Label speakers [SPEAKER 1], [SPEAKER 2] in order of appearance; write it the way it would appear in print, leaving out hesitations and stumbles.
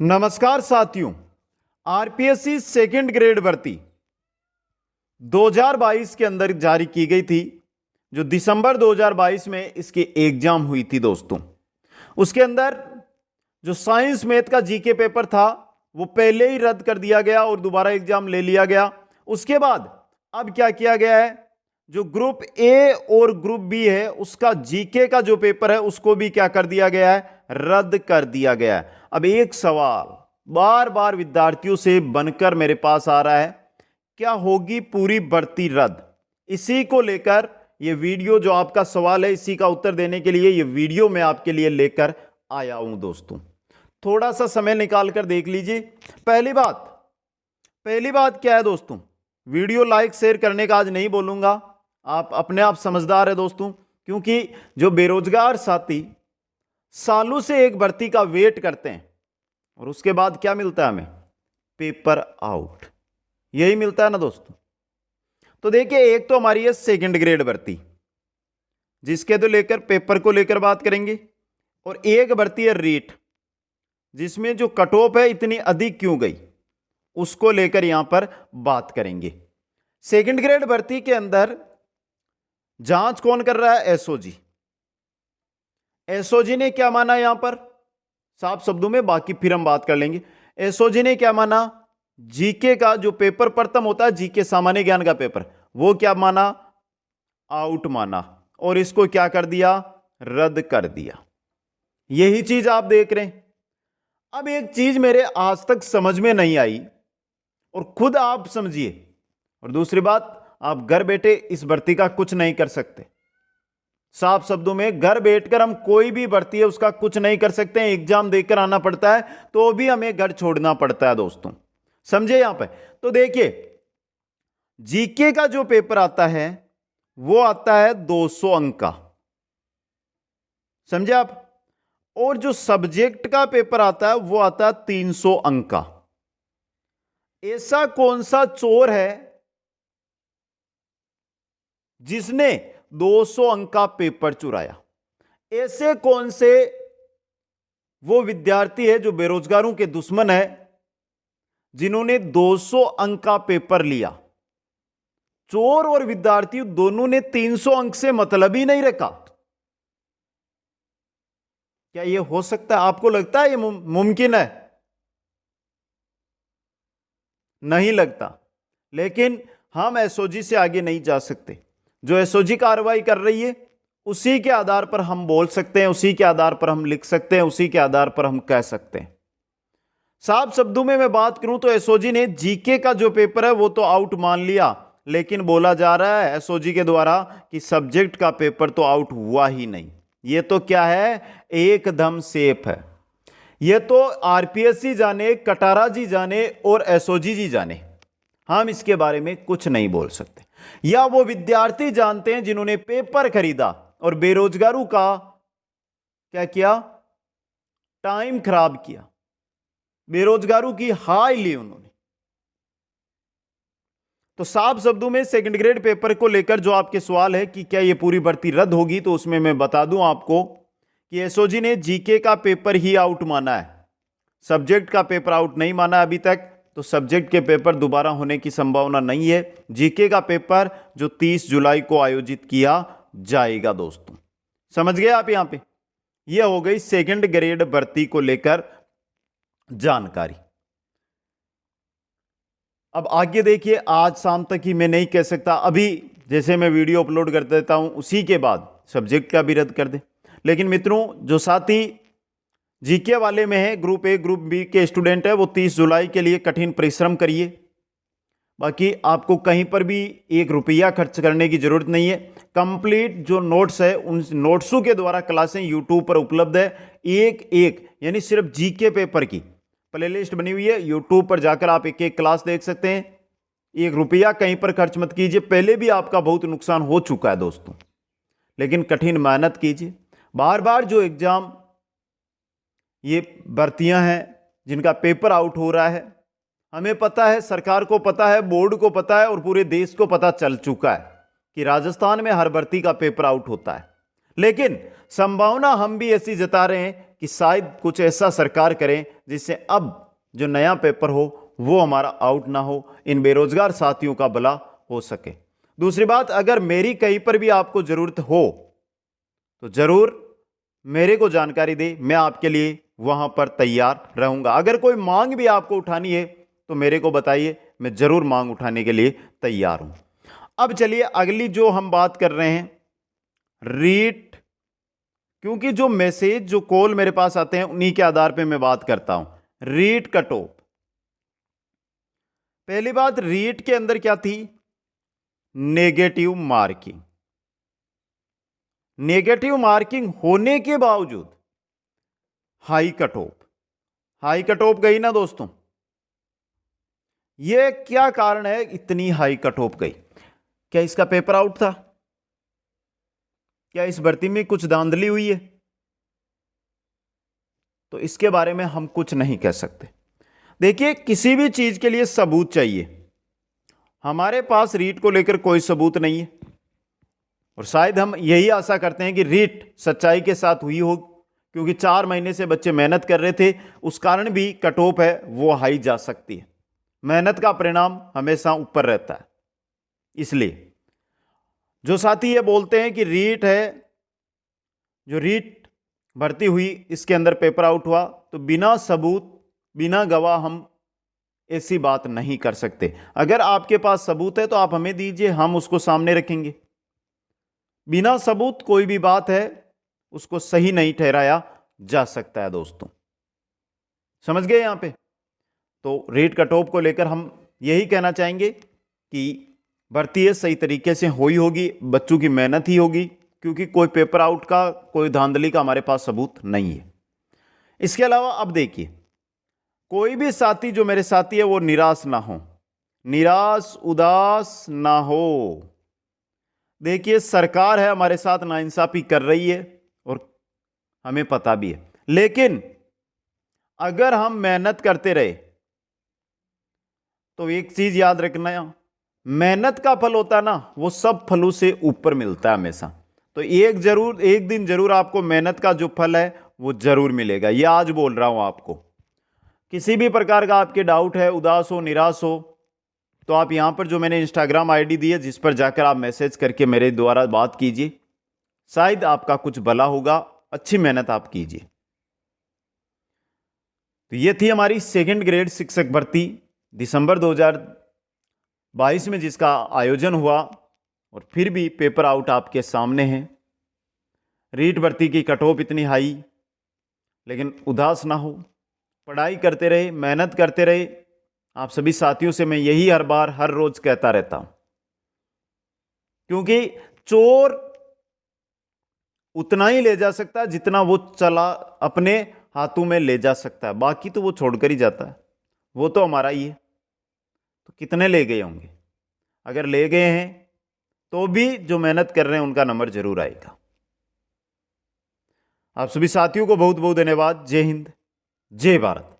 [SPEAKER 1] नमस्कार साथियों, RPSC second grade भर्ती 2022 के अंदर जारी की गई थी, जो दिसंबर 2022 में इसकी एग्जाम हुई थी दोस्तों। उसके अंदर जो साइंस मैथ का जीके पेपर था वो पहले ही रद्द कर दिया गया और दोबारा एग्जाम ले लिया गया। उसके बाद अब क्या किया गया है, जो ग्रुप ए और ग्रुप बी है उसका जीके का जो पेपर है उसको भी क्या कर दिया गया है, रद्द कर दिया गया है। अब एक सवाल बार बार विद्यार्थियों से बनकर मेरे पास आ रहा है, क्या होगी पूरी भर्ती रद्द? इसी को लेकर यह वीडियो, जो आपका सवाल है इसी का उत्तर देने के लिए यह वीडियो मैं आपके लिए लेकर आया हूं दोस्तों। थोड़ा सा समय निकाल कर देख लीजिए। पहली बात क्या है दोस्तों, वीडियो लाइक शेयर करने का आज नहीं बोलूंगा, आप अपने आप समझदार है दोस्तों, क्योंकि जो बेरोजगार साथी सालों से एक भर्ती का वेट करते हैं और उसके बाद क्या मिलता है हमें, पेपर आउट, यही मिलता है ना दोस्तों। तो देखिए, एक तो हमारी है सेकंड ग्रेड भर्ती, जिसके तो लेकर पेपर को लेकर बात करेंगे, और एक भर्ती है रीट, जिसमें जो कट ऑफ है इतनी अधिक क्यों गई उसको लेकर यहां पर बात करेंगे। सेकंड ग्रेड भर्ती के अंदर जांच कौन कर रहा है, एसओजी। एसओजी ने क्या माना यहां पर, साफ शब्दों में, बाकी फिर हम बात कर लेंगे। एसओजी ने क्या माना, जीके का जो पेपर प्रथम होता है, जीके सामान्य ज्ञान का पेपर, वो क्या माना, आउट माना, और इसको क्या कर दिया, रद्द कर दिया। यही चीज आप देख रहे हैं। अब एक चीज मेरे आज तक समझ में नहीं आई, और खुद आप समझिए, और दूसरी बात, आप घर बैठे इस भर्ती का कुछ नहीं कर सकते। साफ शब्दों में, घर बैठकर हम कोई भी भर्ती है उसका कुछ नहीं कर सकते हैं। एग्जाम देकर आना पड़ता है तो भी हमें घर छोड़ना पड़ता है दोस्तों, समझे यहां पे। तो देखिए, जीके का जो पेपर आता है वो आता है 200 अंक का, समझे आप, और जो सब्जेक्ट का पेपर आता है वो आता है 300 अंक का। ऐसा कौन सा चोर है जिसने 200 अंक का पेपर चुराया? ऐसे कौन से वो विद्यार्थी है जो बेरोजगारों के दुश्मन है जिन्होंने 200 अंक का पेपर लिया? चोर और विद्यार्थी दोनों ने 300 अंक से मतलब ही नहीं रखा। क्या यह हो सकता है? आपको लगता है यह मुमकिन है? नहीं लगता। लेकिन हम एसओजी से आगे नहीं जा सकते। जो एसओजी कार्रवाई कर रही है उसी के आधार पर हम बोल सकते हैं, उसी के आधार पर हम लिख सकते हैं, उसी के आधार पर हम कह सकते हैं। साफ शब्दों में मैं बात करूं तो एसओजी ने जीके का जो पेपर है वो तो आउट मान लिया, लेकिन बोला जा रहा है एसओजी के द्वारा कि सब्जेक्ट का पेपर तो आउट हुआ ही नहीं। ये तो क्या है, एकदम सेफ है। ये तो आरपीएससी जाने, कटारा जी जाने और एसओजी जी जाने, हम इसके बारे में कुछ नहीं बोल सकते। या वो विद्यार्थी जानते हैं जिन्होंने पेपर खरीदा और बेरोजगारों का क्या किया, टाइम खराब किया, बेरोजगारों की हाय ली उन्होंने। तो साफ शब्दों में सेकंड ग्रेड पेपर को लेकर जो आपके सवाल है कि क्या यह पूरी भर्ती रद्द होगी, तो उसमें मैं बता दूं आपको कि एसओजी ने जीके का पेपर ही आउट माना है, सब्जेक्ट का पेपर आउट नहीं माना अभी तक। तो सब्जेक्ट के पेपर दोबारा होने की संभावना नहीं है। जीके का पेपर जो 30 जुलाई को आयोजित किया जाएगा दोस्तों, समझ गए आप। यहां पे यह हो गई सेकंड ग्रेड भर्ती को लेकर जानकारी। अब आगे देखिए, आज शाम तक ही मैं नहीं कह सकता, अभी जैसे मैं वीडियो अपलोड कर देता हूं उसी के बाद सब्जेक्ट का भी रद्द कर दे। लेकिन मित्रों, जो साथी जीके वाले में है, ग्रुप ए ग्रुप बी के स्टूडेंट है, वो 30 जुलाई के लिए कठिन परिश्रम करिए। बाकी आपको कहीं पर भी एक रुपया खर्च करने की जरूरत नहीं है। कंप्लीट जो नोट्स है उन नोट्सों के द्वारा क्लासें यूट्यूब पर उपलब्ध है। एक एक यानी सिर्फ जीके पेपर की प्लेलिस्ट बनी हुई है, यूट्यूब पर जाकर आप एक एक क्लास देख सकते हैं। एक रुपया कहीं पर खर्च मत कीजिए, पहले भी आपका बहुत नुकसान हो चुका है दोस्तों। लेकिन कठिन मेहनत कीजिए। बार बार जो एग्जाम, ये भर्तियां हैं जिनका पेपर आउट हो रहा है, हमें पता है, सरकार को पता है, बोर्ड को पता है और पूरे देश को पता चल चुका है कि राजस्थान में हर भर्ती का पेपर आउट होता है। लेकिन संभावना हम भी ऐसी जता रहे हैं कि शायद कुछ ऐसा सरकार करे जिससे अब जो नया पेपर हो वो हमारा आउट ना हो, इन बेरोजगार साथियों का भला हो सके। दूसरी बात, अगर मेरी कहीं पर भी आपको जरूरत हो तो जरूर मेरे को जानकारी दे, मैं आपके लिए वहां पर तैयार रहूंगा। अगर कोई मांग भी आपको उठानी है तो मेरे को बताइए, मैं जरूर मांग उठाने के लिए तैयार हूं। अब चलिए अगली जो हम बात कर रहे हैं, रीट, क्योंकि जो मैसेज जो कॉल मेरे पास आते हैं उन्हीं के आधार पे मैं बात करता हूं। रीट कट ऑफ, पहली बात, रीट के अंदर क्या थी? Negative marking. नेगेटिव मार्किंग होने के बावजूद high cut off, high cut off गई ना दोस्तों। यह क्या कारण है इतनी हाई कट ऑफ गई? क्या इसका पेपर आउट था? क्या इस भर्ती में कुछ धांधली हुई है? तो इसके बारे में हम कुछ नहीं कह सकते। देखिए, किसी भी चीज के लिए सबूत चाहिए। हमारे पास रीट को लेकर कोई सबूत नहीं है और शायद हम यही आशा करते हैं कि रीट सच्चाई के साथ हुई हो, क्योंकि 4 महीने से बच्चे मेहनत कर रहे थे, उस कारण भी कट ऑफ है वो हाई जा सकती है। मेहनत का परिणाम हमेशा ऊपर रहता है। इसलिए जो साथी ये बोलते हैं कि रीट है, जो रीट भर्ती हुई इसके अंदर पेपर आउट हुआ, तो बिना सबूत बिना गवाह हम ऐसी बात नहीं कर सकते। अगर आपके पास सबूत है तो आप हमें दीजिए, हम उसको सामने रखेंगे। बिना सबूत कोई भी बात है उसको सही नहीं ठहराया जा सकता है दोस्तों, समझ गए यहां पे? तो रेट कट ऑफ को लेकर हम यही कहना चाहेंगे कि भर्ती है सही तरीके से हुई होगी, बच्चों की मेहनत ही होगी, क्योंकि कोई पेपर आउट का कोई धांधली का हमारे पास सबूत नहीं है। इसके अलावा अब देखिए, कोई भी साथी जो मेरे साथी है वो निराश ना हो, निराश उदास ना हो। देखिए, सरकार है हमारे साथ नाइंसाफी कर रही है और हमें पता भी है, लेकिन अगर हम मेहनत करते रहे तो एक चीज याद रखना, मेहनत का फल होता है ना वो सब फलों से ऊपर मिलता है हमेशा। तो एक दिन जरूर आपको मेहनत का जो फल है वो जरूर मिलेगा, ये आज बोल रहा हूं आपको। किसी भी प्रकार का आपके डाउट है, उदास हो, निराश हो, तो आप यहां पर जो मैंने इंस्टाग्राम आईडी दी है जिस पर जाकर आप मैसेज करके मेरे द्वारा बात कीजिए, शायद आपका कुछ भला होगा, अच्छी मेहनत आप कीजिए। तो ये थी हमारी सेकंड ग्रेड शिक्षक भर्ती दिसंबर 2022 में जिसका आयोजन हुआ, और फिर भी पेपर आउट आपके सामने है। रीट भर्ती की कट ऑफ इतनी हाई, लेकिन उदास ना हो, पढ़ाई करते रहे, मेहनत करते रहे। आप सभी साथियों से मैं यही हर बार हर रोज कहता रहता हूं, क्योंकि चोर उतना ही ले जा सकता है जितना वो चला अपने हाथों में ले जा सकता है, बाकी तो वो छोड़कर ही जाता है, वो तो हमारा ही है। तो कितने ले गए होंगे? अगर ले गए हैं तो भी जो मेहनत कर रहे हैं उनका नंबर जरूर आएगा। आप सभी साथियों को बहुत बहुत धन्यवाद। जय हिंद, जय भारत।